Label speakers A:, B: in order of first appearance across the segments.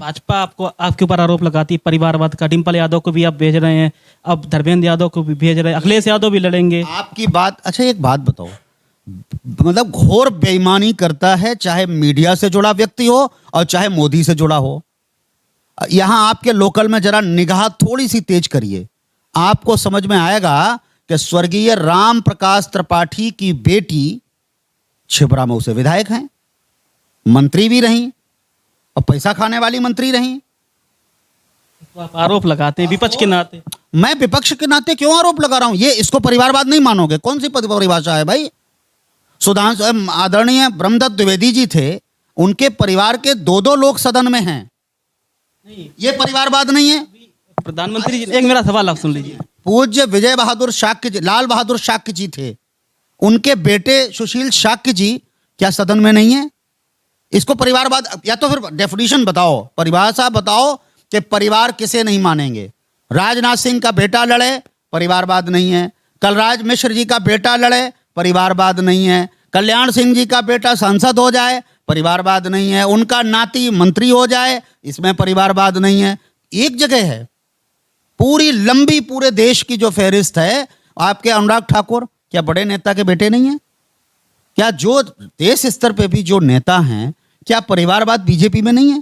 A: भाजपा आपको आपके ऊपर आरोप लगाती है परिवारवाद का। डिम्पल यादव को भी आप भेज रहे हैं, अब धर्मेंद्र यादव को भी भेज रहे हैं, अखिलेश यादव भी लड़ेंगे।
B: आपकी बात अच्छा, एक बात बताओ, मतलब घोर बेईमानी करता है, चाहे मीडिया से जुड़ा व्यक्ति हो और चाहे मोदी से जुड़ा हो। यहां आपके लोकल में जरा निगाह थोड़ी सी तेज करिए, आपको समझ में आएगा कि स्वर्गीय राम प्रकाश त्रिपाठी की बेटी छिबरा में उसे विधायक हैं, मंत्री भी रहीं और पैसा खाने वाली मंत्री रहीं।
A: तो आप आरोप लगाते हैं विपक्ष के नाते।
B: मैं विपक्ष के नाते क्यों आरोप लगा रहा हूं? ये इसको परिवारवाद नहीं मानोगे? कौन सी परिभाषा है भाई? सुधांशु आदरणीय ब्रह्मदत्त द्विवेदी जी थे, उनके परिवार के दो लोग सदन में हैं, ये परिवारवाद नहीं है?
A: प्रधानमंत्री जी, एक मेरा सवाल आप सुन लीजिए।
B: पूज्य विजय बहादुर शाक्य जी, लाल बहादुर शाक्य जी थे, उनके बेटे सुशील शाक्य जी क्या सदन में नहीं है? इसको परिवारवाद, या तो फिर डेफिनेशन बताओ, परिभाषा बताओ कि परिवार किसे नहीं मानेंगे। राजनाथ सिंह का बेटा लड़े, परिवारवाद नहीं है। कलराज मिश्र जी का बेटा लड़े, परिवारवाद नहीं है। कल्याण सिंह जी का बेटा सांसद हो जाए, परिवारवाद नहीं है। उनका नाती मंत्री हो जाए, इसमें परिवारवाद नहीं है। एक जगह है, पूरी लंबी पूरे देश की जो फहरिस्त है, आपके अनुराग ठाकुर क्या बड़े नेता के बेटे नहीं है? क्या जो देश स्तर पे भी जो नेता हैं, क्या परिवारवाद बीजेपी में नहीं है?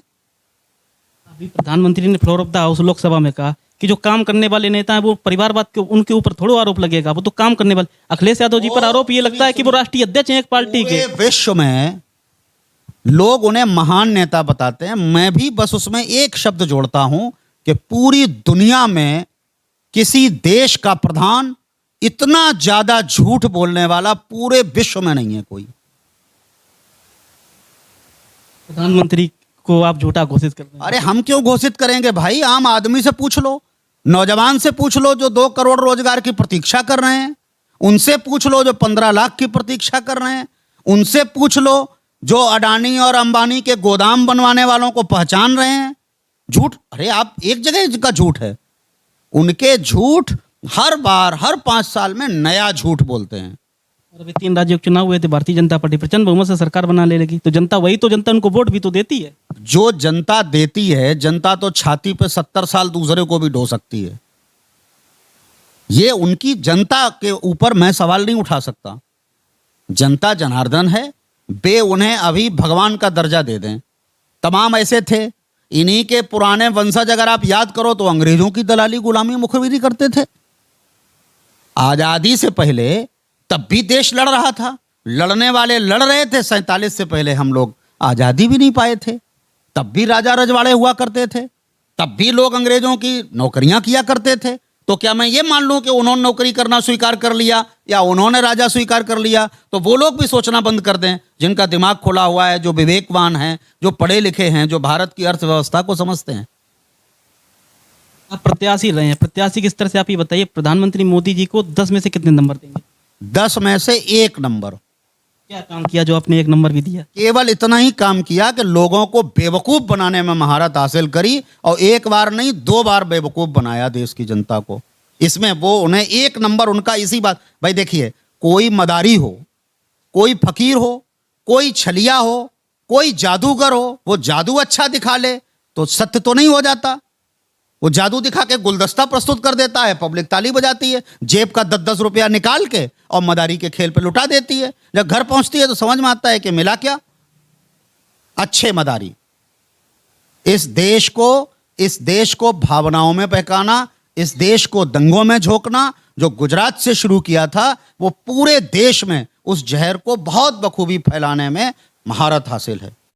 A: अभी प्रधानमंत्री ने floor of the house Lok Sabha में कहा कि जो काम करने वाले नेता हैं वो परिवारवाद के उनके ऊपर थोड़ा आरोप लगेगा, वो तो काम करने वाले। अखिलेश यादव जी पर आरोप ये लगता है कि वो राष्ट्रीय अध्यक्ष हैं एक पार्टी के।
B: विश्व में लोग उन्हें महान नेता बताते हैं, मैं भी बस उसमें एक शब्द जोड़ता हूं कि पूरी दुनिया में किसी देश का प्रधान इतना ज्यादा झूठ बोलने वाला पूरे विश्व में नहीं है कोई।
A: प्रधानमंत्री को आप झूठा घोषित कर रहे हैं।
B: अरे हम क्यों घोषित करेंगे भाई? आम आदमी से पूछ लो, नौजवान से पूछ लो जो 2 करोड़ रोजगार की प्रतीक्षा कर रहे हैं, उनसे पूछ लो जो 15 लाख की प्रतीक्षा कर रहे हैं, उनसे पूछ लो जो अडानी और अंबानी के गोदाम बनवाने वालों को पहचान रहे हैं। झूठ, अरे आप एक जगह का झूठ है, उनके झूठ हर बार हर 5 साल में नया झूठ बोलते हैं।
A: और अभी 3 राज्यों के चुनाव हुए थे, भारतीय जनता पार्टी प्रचंड बहुमत से सरकार बना ले लेगी, तो जनता वही तो जनता उनको वोट भी तो देती है।
B: जो जनता देती है, जनता तो छाती पे 70 साल दूसरे को भी ढो सकती है। ये उनकी जनता के ऊपर मैं सवाल नहीं उठा सकता। जनता जनार्दन है, बे उन्हें अभी भगवान का दर्जा दे दें। तमाम ऐसे थे, इन्हीं के पुराने वंशज अगर आप याद करो तो अंग्रेजों की दलाली गुलामी मुखबिरी करते थे। आजादी से पहले तब भी देश लड़ रहा था, लड़ने वाले लड़ रहे थे। 47 से पहले हम लोग आजादी भी नहीं पाए थे, तब भी राजा रजवाड़े हुआ करते थे, तब भी लोग अंग्रेजों की नौकरियां किया करते थे। तो क्या मैं ये मान लूं कि उन्होंने नौकरी करना स्वीकार कर लिया या उन्होंने राजा स्वीकार कर लिया तो वो लोग भी सोचना बंद कर दें, जिनका दिमाग खुला हुआ है, जो विवेकवान हैं, जो पढ़े लिखे हैं, जो भारत की अर्थव्यवस्था को समझते हैं।
A: आप प्रत्याशी रहे हैं, प्रत्याशी किस तरह से आप ये बताइए, प्रधानमंत्री मोदी जी को 10 में से कितने नंबर देंगे?
B: 10 में से 1 नंबर।
A: क्या काम किया जो आपने 1 नंबर भी दिया?
B: केवल इतना ही काम किया कि लोगों को बेवकूफ बनाने में महारत हासिल करी, और 1 बार नहीं 2 बार बेवकूफ बनाया देश की जनता को। इसमें वो उन्हें 1 नंबर उनका इसी बात। भाई देखिए, कोई मदारी हो, कोई फकीर हो, कोई छलिया हो, कोई जादूगर हो, वो जादू अच्छा दिखा ले तो सत्य तो नहीं हो जाता। वो जादू दिखा के गुलदस्ता प्रस्तुत कर देता है, पब्लिक ताली बजाती है, जेब का 10-10 रुपया निकाल के और मदारी के खेल पे लुटा देती है। जब घर पहुंचती है तो समझ में आता है कि मिला क्या? अच्छे मदारी। इस देश को भावनाओं में बहकाना, इस देश को दंगों में झोंकना, जो गुजरात से शुरू किया था, वो पूरे देश में उस जहर को बहुत बखूबी फैलाने में महारत हासिल है।